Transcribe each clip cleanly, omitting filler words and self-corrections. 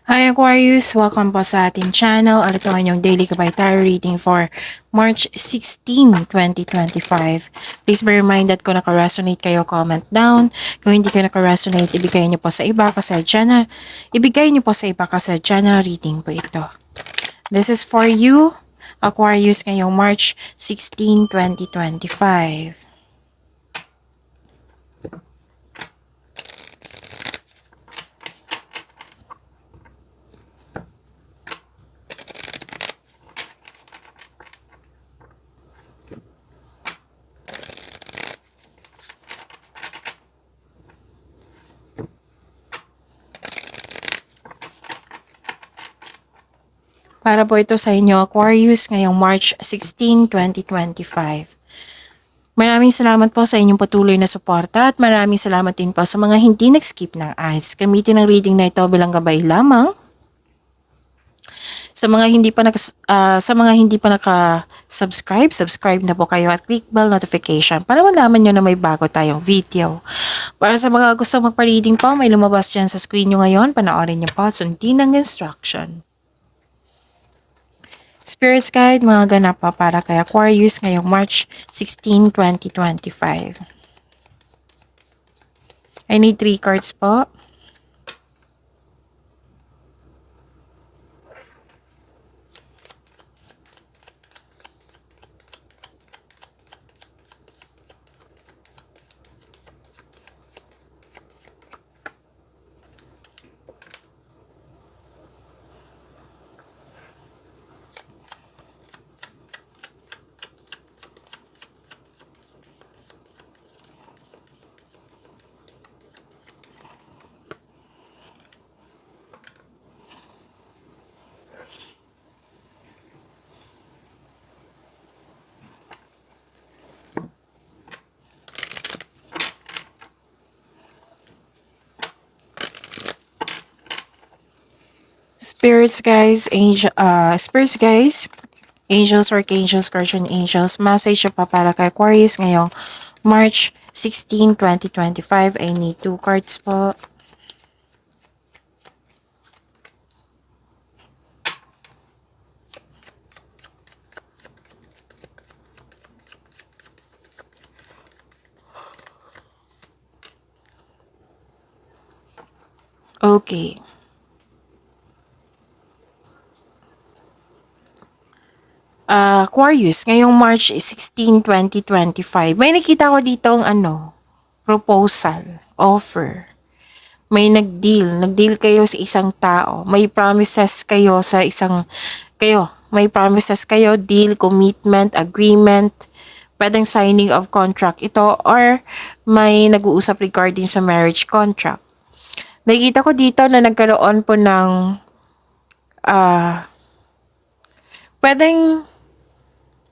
Hi Aquarius! Welcome po sa ating channel. At ito ang inyong daily Gabay Tarot reading for March 16, 2025. Please bear in mind that kung naka-resonate kayo, comment down. Kung hindi kayo naka-resonate, ibigay niyo po sa iba kasi channel. Ibigay niyo po sa iba kasi channel reading po ito. This is for you, Aquarius, ngayong March 16, 2025. Para po ito sa inyo, Aquarius, ngayong March 16, 2025. Maraming salamat po sa inyong patuloy na suporta at maraming salamat din po sa mga hindi nag-skip ng ads. Gamitin ang reading na ito bilang gabay lamang. Sa mga hindi pa naka-subscribe, subscribe na po kayo at click bell notification para malaman nyo na may bago tayong video. Para sa mga gusto magpa-reading po, may lumabas dyan sa screen nyo ngayon. Panoorin nyo po at sundin ang instruction. Spirits Guide, mga ganap pa para kay Aquarius ngayong March 16, 2025. I need 3 cards po. Spirits guys, angels, archangels, guardian angels, message pa para kay Aquarius ngayong March 16, 2025. I need 2 cards po. Okay. Aquarius, ngayong March 16, 2025. May nakita ko dito ang proposal, offer. May nag-deal kayo sa isang tao. May promises kayo sa may promises kayo, deal, commitment, agreement, pwedeng signing of contract ito or may nag-uusap regarding sa marriage contract. Nakikita ko dito na nagkaroon po ng pwedeng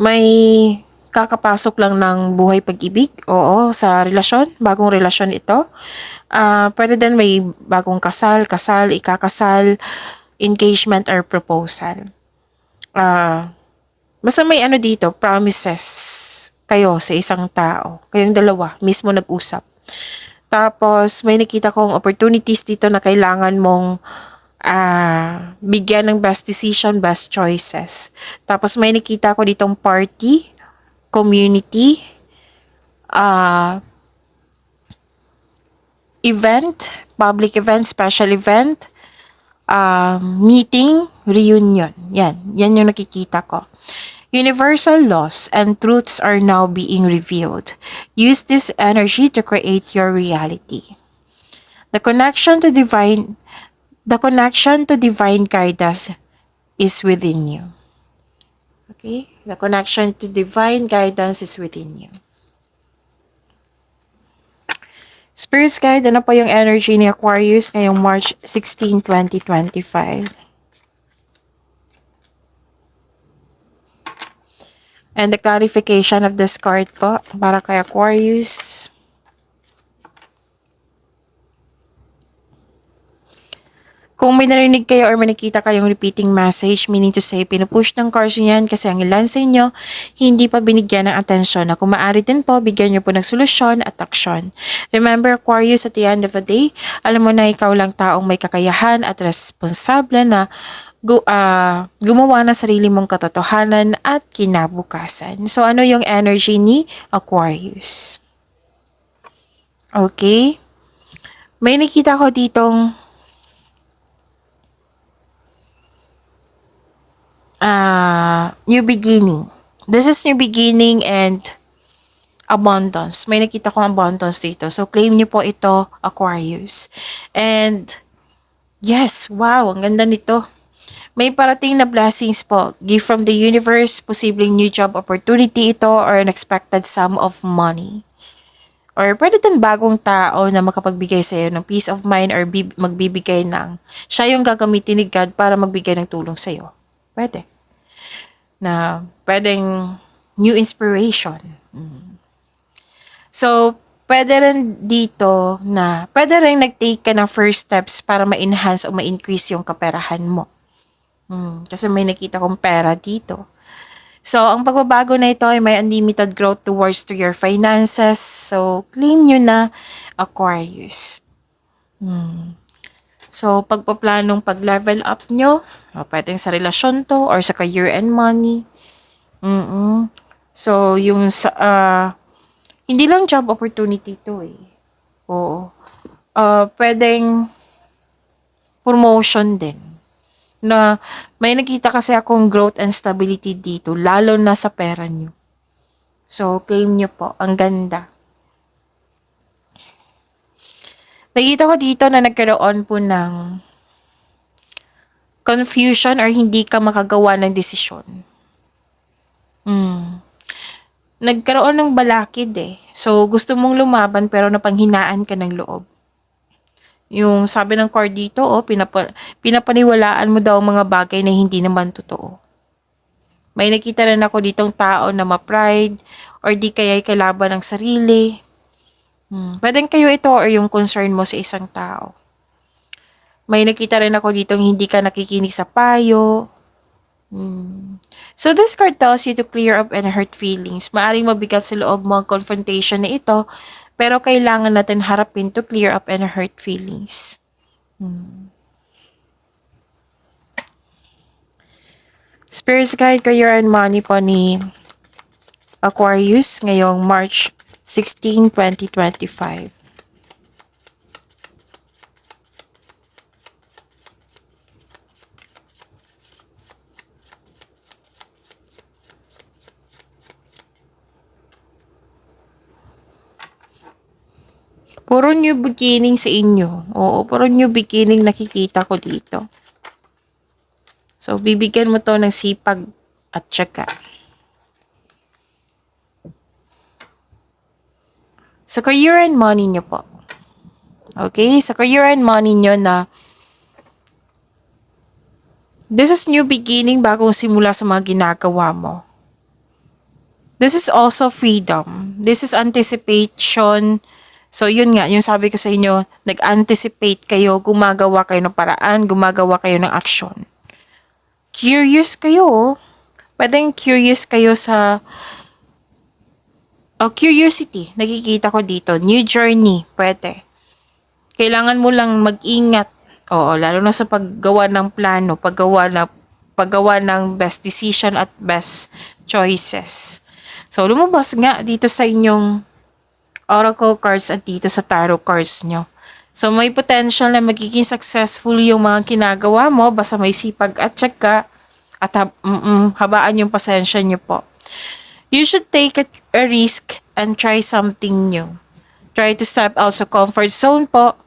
may kakapasok lang ng buhay pag-ibig, oo, sa relasyon, bagong relasyon ito. Pwede din may bagong kasal, ikakasal, engagement or proposal. Basta may dito, promises kayo sa isang tao. Kayong dalawa, mismo nag-usap. Tapos, may nakita kong opportunities dito na kailangan mong bigyan ng best decision, best choices. Tapos may nakita ko ditong party, community, event, public event, special event, meeting, reunion. Yan yung nakikita ko. Universal laws and truths are now being revealed. Use this energy to create your reality. The connection to divine guidance is within you. Okay? The connection to divine guidance is within you. Spirits Guide, ano po yung energy ni Aquarius ngayong March 16, 2025? And the clarification of this card po para kay Aquarius. Kung may narinig kayo or may nakita kayong repeating message, meaning to say, pinupush ng cards niyan kasi ang ilan sa inyo hindi pa binigyan ng atensyon na kung maaari din po, bigyan niyo po ng solusyon at aksyon. Remember, Aquarius, at the end of the day, alam mo na ikaw lang taong may kakayahan at responsable na gumawa ng sarili mong katotohanan at kinabukasan. So, ano yung energy ni Aquarius? Okay? May nakita ko ditong new beginning. This is new beginning and abundance. May nakita ko abundance dito. So, claim niyo po ito, Aquarius. And, yes, wow, ang ganda nito. May parating na blessings po. Gift from the universe, posibleng new job opportunity ito or unexpected sum of money. Or pwede din bagong tao na makapagbigay sa iyo ng peace of mind or magbibigay ng, siya yung gagamitin ni God para magbigay ng tulong sa iyo. Pwede. Na pwedeng new inspiration. So, pwede rin dito na, pwede rin nag-take ka ng first steps para ma-enhance o ma-increase yung kaperahan mo. Kasi may nakita kong pera dito. So, ang pagbabago na ito ay may unlimited growth towards to your finances. So, claim nyo na, Aquarius. So, pagpaplanong pag-level up nyo, pwedeng sa relasyon to or sa career and money. So, yung sa, hindi lang job opportunity to eh. Oo. Pwedeng promotion din. Na may nakita kasi akong growth and stability dito, lalo na sa pera nyo. So, claim nyo po. Ang ganda. Nakita ko dito na nagkaroon po ng confusion or hindi ka makagawa ng desisyon. Nagkaroon ng balakid eh. So, gusto mong lumaban pero napanghinaan ka ng loob. Yung sabi ng card dito, pinapaniwalaan mo daw mga bagay na hindi naman totoo. May nakita rin ako ditong tao na ma-pride or di kaya'y kalaban ng sarili. Pwedeng kayo ito or yung concern mo sa isang tao. May nakita rin ako ditong hindi ka nakikinig sa payo. So this card tells you to clear up any hurt feelings. Maaring mabigat sa loob mo ang confrontation na ito, pero kailangan natin harapin to clear up any hurt feelings. Spirit's Guide, Career and Money po ni Aquarius ngayong March 16, 2025. Puro new beginning sa inyo. Oo, puro new beginning nakikita ko dito. So, bibigyan mo to ng sipag at tsaka. Sa career and money nyo po. Okay? Sa career and money nyo na this is new beginning bagong simula sa mga ginagawa mo. This is also freedom. This is anticipation. So, yun nga, yung sabi ko sa inyo, nag-anticipate kayo, gumagawa kayo ng paraan, gumagawa kayo ng aksyon. Curious kayo. Pwedeng curious kayo sa curiosity, nakikita ko dito. New journey, pwede. Kailangan mo lang mag-ingat. Oo, lalo na sa paggawa ng plano, paggawa ng best decision at best choices. So, lumabas nga dito sa inyong oracle cards at dito sa tarot cards nyo. So, may potential na magiging successful yung mga ginagawa mo basta may sipag at tsaka at habaan yung pasensya nyo po. You should take a risk and try something new. Try to step out sa comfort zone po.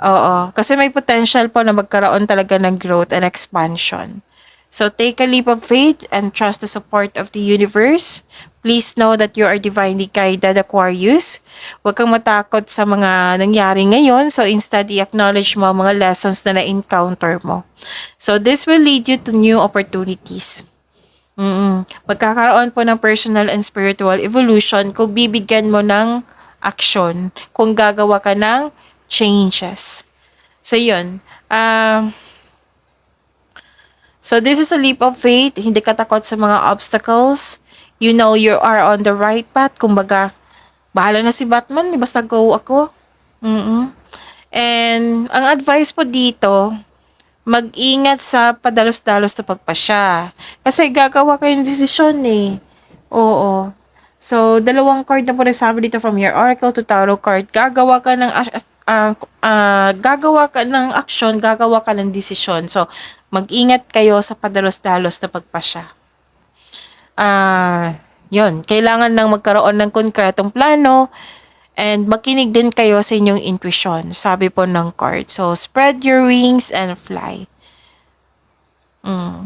Oo. Kasi may potential po na magkaroon talaga ng growth and expansion. So, take a leap of faith and trust the support of the universe. Please know that you are divinely guided, Aquarius. Huwag kang matakot sa mga nangyari ngayon. So, instead, i-acknowledge mo mga lessons na na-encounter mo. So, this will lead you to new opportunities. Magkakaroon po ng personal and spiritual evolution kung bibigyan mo ng action, kung gagawa ka ng changes. So, yun. Um, so this is a leap of faith. Hindi ka takot sa mga obstacles. You know you are on the right path. Kumbaga, bahala na si Batman. Basta go ako. Mm. And ang advice po dito, mag-ingat sa padalos-dalos na pagpasya. Kasi gagawa kayo ng desisyon eh. Oo. So, dalawang card na po nasabi dito from your oracle to tarot card. Gagawa ka ng action, gagawa ka ng desisyon. So, mag-ingat kayo sa padalos-dalos na pagpasya. Yun. Kailangan nang magkaroon ng konkretong plano and makinig din kayo sa inyong intuition. Sabi po ng card. So, spread your wings and fly.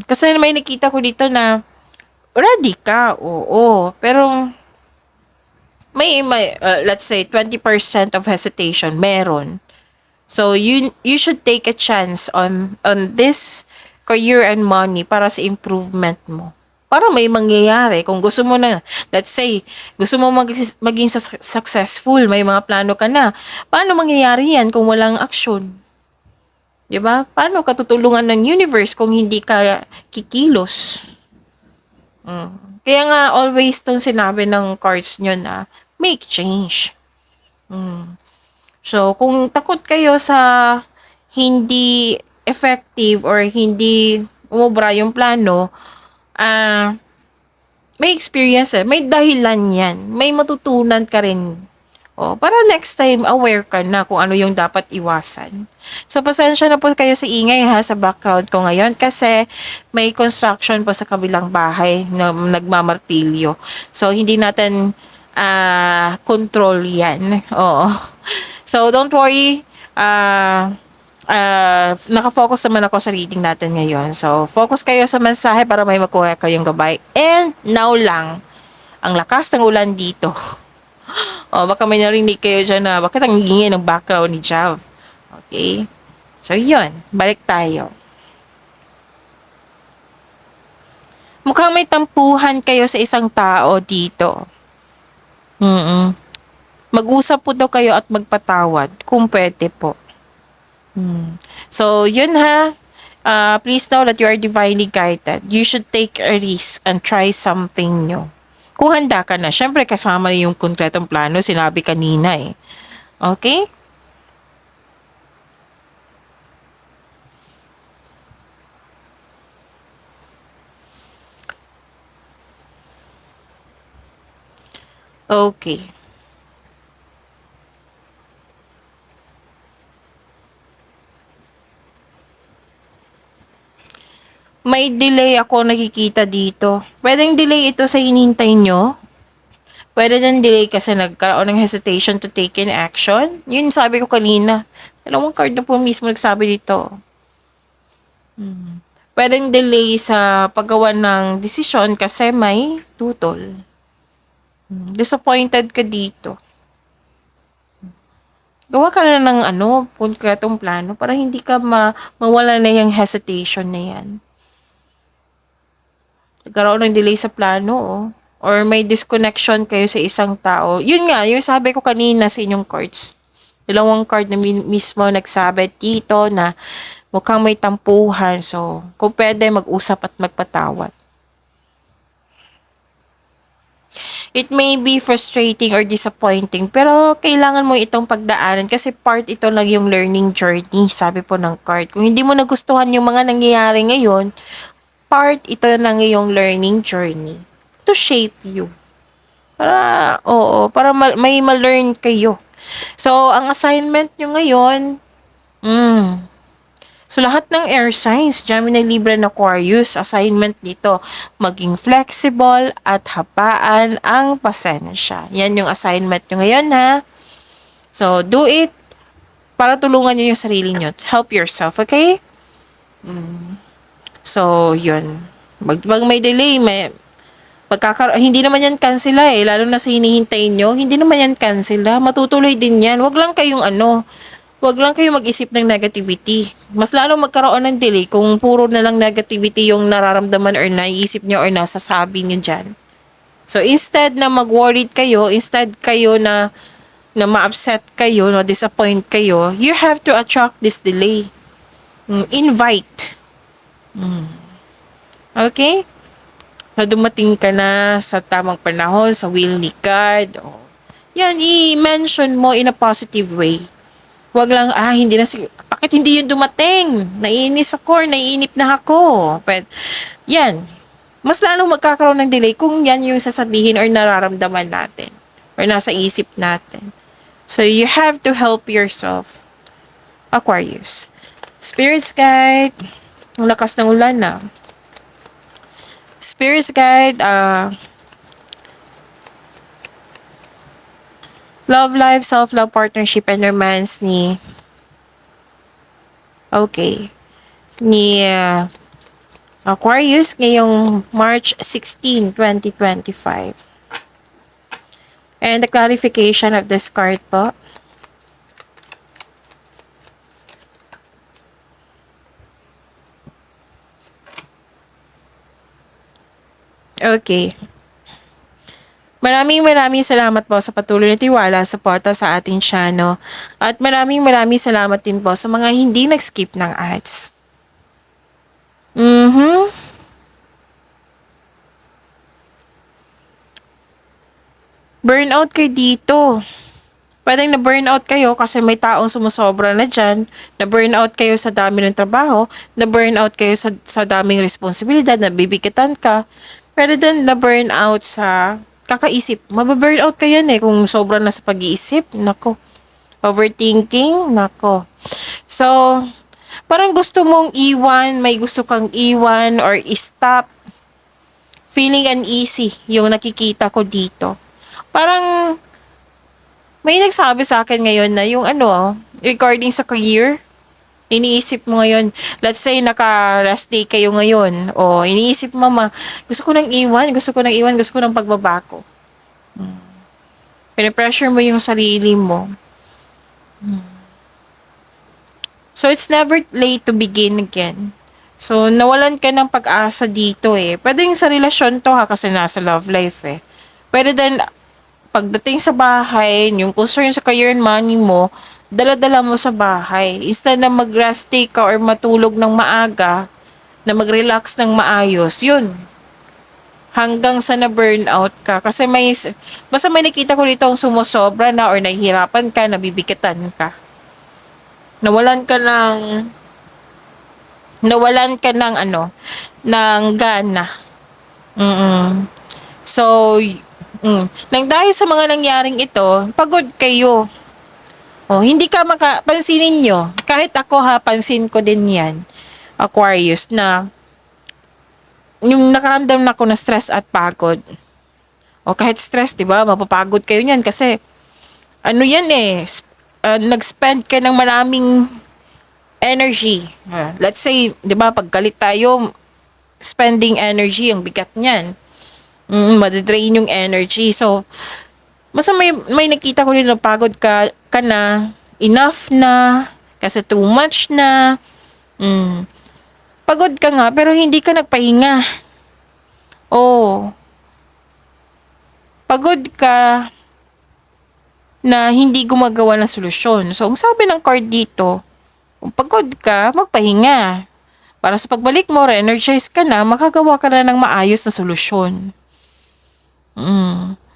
Kasi may nakita ko dito na ready ka, oo. Pero, let's say, 20% of hesitation, meron. So, you should take a chance on this career and money para sa improvement mo. Para may mangyayari. Kung gusto mo na, let's say, gusto mo maging successful, may mga plano ka na. Paano mangyayari yan kung walang action? Diba? Paano ka tutulungan ng universe kung hindi ka kikilos? Kaya nga, always tong sinabi ng cards nyo na, make change. So, kung takot kayo sa hindi effective or hindi umubra yung plano, may experience may dahilan yan. May matutunan ka rin. Para next time, aware ka na kung ano yung dapat iwasan. So, pasensya na po kayo sa ingay sa background ko ngayon kasi may construction po sa kabilang bahay na nagmamartilyo. So, hindi natin control yan. Oo. So, don't worry. Nakafocus naman ako sa reading natin ngayon. So, focus kayo sa mensahe para may makuha kayong gabay. And now lang, ang lakas ng ulan dito. Baka may narinig kayo dyan na bakit ang ingay ng background ni Jav. Okay? So, yun. Balik tayo. Mukhang may tampuhan kayo sa isang tao dito. Mag-usap po daw kayo at magpatawad kung pwede po. So, yun please know that you are divinely guided. You should take a risk and try something new. Kung handa ka na, syempre kasama na yung konkretong plano, sinabi kanina eh. Okay? Okay. May delay ako nakikita dito. Pwedeng delay ito sa hinintay nyo. Pwede din delay kasi nagkaroon ng hesitation to take in action. Yun sabi ko kanina. Dalawang card na po mismo nagsabi dito. Pwedeng delay sa paggawa ng desisyon kasi may tutol. Disappointed ka dito. Gawa ka na ng konkretong plano para hindi ka mawala na yung hesitation na yan. Nagkaroon ng delay sa plano, or may disconnection kayo sa isang tao. Yun nga, yung sabi ko kanina sa inyong cards. Dalawang card na mismo nagsabi dito na mukhang may tampuhan. So, kung pwede, mag-usap at magpatawad. It may be frustrating or disappointing, pero kailangan mo itong pagdaanan kasi part ito lang yung learning journey, sabi po ng card. Kung hindi mo nagustuhan yung mga nangyayari ngayon, part ito ng iyong learning journey to shape you. Para may ma-learn kayo. So, ang assignment nyo ngayon, so lahat ng air signs, Gemini, Libra, and Aquarius, assignment dito, maging flexible at hapaan ang pasensya. Yan yung assignment nyo ngayon So, do it para tulungan nyo yung sarili nyo. Help yourself, okay? So, yun. Pag may delay, hindi naman yan cancel lalo na sa hinihintay nyo, hindi naman yan cancel matutuloy din yan. Wag lang kayong mag-isip ng negativity. Mas lalo magkaroon ng delay kung puro na lang negativity yung nararamdaman or naiisip nyo or nasasabi nyo dyan. So, instead na mag-worried kayo, instead kayo na ma-upset kayo, na disappoint kayo, you have to attract this delay. invite. Okay? So, dumating ka na sa tamang panahon, sa will ni God. O, yan, i-mention mo in a positive way. Huwag lang, hindi na bakit hindi yun dumating? Naiinis ako or naiinip na ako. But, yan. Mas lalong magkakaroon ng delay kung yan yung sasabihin or nararamdaman natin or nasa isip natin. So, you have to help yourself. Aquarius. Spirits guide. Ang lakas ng ulan na. Spirits guide, love life, self-love, partnership, and romance ni Aquarius ngayong March 16, 2025. And the clarification of this card po. Okay. Maraming salamat po sa patuloy na tiwala, suporta sa ating channel. At maraming salamat din po sa mga hindi nag-skip ng ads. Burnout kayo dito. Pwedeng na-burnout kayo kasi may taong sumusobra na dyan. Na-burnout kayo sa dami ng trabaho. Na-burnout kayo sa daming responsibilidad. Nabibigatan ka. Pero din na-burnout sa kakaisip. Mababurnout ka yan kung sobra na sa pag-iisip. Nako. Overthinking. Nako. So, parang gusto mong iwan. May gusto kang iwan or stop. Feeling uneasy yung nakikita ko dito. Parang may nagsabi sa akin ngayon na yung regarding sa career, iniisip mo ngayon, let's say naka-rest day kayo ngayon, o iniisip mo, gusto ko nang iwan, gusto ko nang pagbabako. Pinipressure mo yung sarili mo. So, it's never late to begin again. So, nawalan ka ng pag-asa dito Pwede yung sa relasyon to kasi nasa love life Pwede din, pagdating sa bahay, yung concern sa career and money mo, dala-dala mo sa bahay. Instead na mag-rest day ka or matulog ng maaga, na mag-relax ng maayos, yun. Hanggang sa na-burnout ka. Kasi basta may nakita ko dito ang sumusobra na or nahihirapan ka, nabibigatan ka. Nawalan ka ng ng gana. So, nang dahil sa mga nangyaring ito, pagod kayo. Hindi ka pansinin nyo. Kahit ako pansin ko din yan, Aquarius, na yung nakaramdam na ako na stress at pagod. Kahit stress, di ba? Mapapagod kayo niyan kasi, yan nag-spend ka ng maraming energy. Let's say, di ba, pag galit tayo, spending energy, ang bigat niyan. Madadrain yung energy. So, basta may nakita ko rin na pagod ka na, enough na, kasi too much na. Pagod ka nga, pero hindi ka nagpahinga. Pagod ka na hindi gumagawa ng solusyon. So, ang sabi ng card dito, kung pagod ka, magpahinga. Para sa pagbalik mo, re-energize ka na, makagawa ka na ng maayos na solusyon.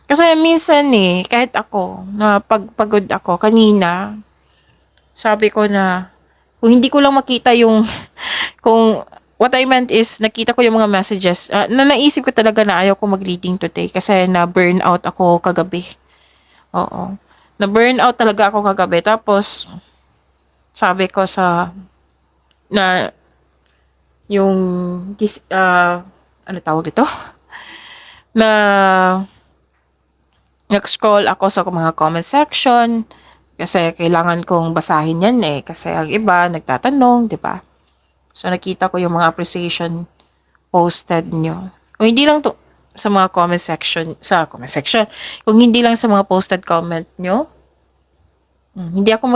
Kasi minsan kahit ako, na pagpagod ako kanina, sabi ko na, kung hindi ko lang makita yung, kung what I meant is, nakita ko yung mga messages, na naisip ko talaga na ayaw ko mag-reading today kasi na-burnout ako kagabi. Na-burnout talaga ako kagabi. Tapos, sabi ko yung, ano tawag dito? Na nag-scroll ako sa mga comment section kasi kailangan kong basahin yan kasi ang iba nagtatanong, di ba? So nakita ko yung mga appreciation posted nyo. Kung hindi lang to sa mga comment section, kung hindi lang sa mga posted comment nyo, hindi ako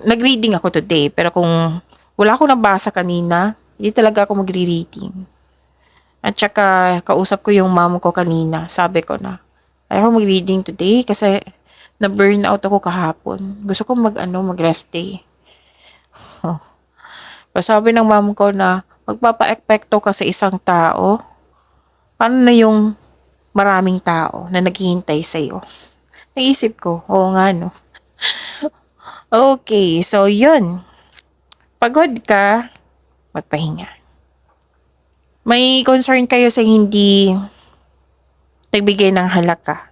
nag-reading ako today, pero kung wala akong nabasa kanina, hindi talaga ako magre-reading. At saka, kausap ko yung mom ko kanina. Sabi ko na, ayaw ko mag-reading today kasi na-burnout ako kahapon. Gusto ko mag-rest day. Sabi ng mom ko na magpapa-epekto ka sa isang tao. Paano na yung maraming tao na naghihintay sa'yo? Naisip ko, oo nga no. Okay, so yun. Pagod ka, magpahinga. May concern kayo sa hindi nagbigay ng halaga.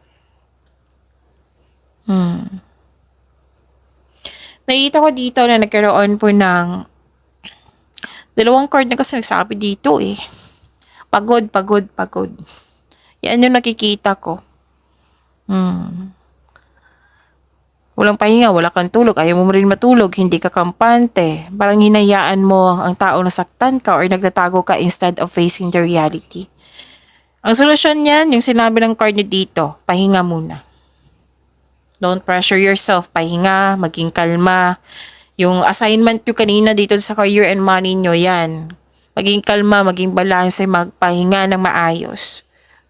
Nakita ko dito na nagkaroon po ng dalawang card na kasi nagsabi dito eh. Pagod, pagod, pagod. Yan yung nakikita ko. Walang pahinga, wala kang tulog, ayaw mo rin matulog, hindi ka kampante. Parang hinayaan mo ang tao na saktan ka or nagtatago ka instead of facing the reality. Ang solusyon niyan, yung sinabi ng card niyo dito, pahinga muna. Don't pressure yourself, pahinga, maging kalma. Yung assignment nyo kanina dito sa career and money nyo, yan. Maging kalma, maging balanse, magpahinga ng maayos.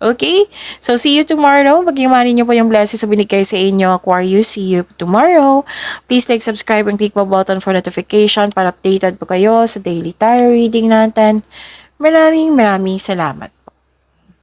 Okay? So, see you tomorrow. Pag-imani nyo po yung blessings na binigay sa inyo, Aquarius. See you tomorrow. Please like, subscribe, and click the button for notification para updated po kayo sa daily tarot reading natin. Maraming salamat.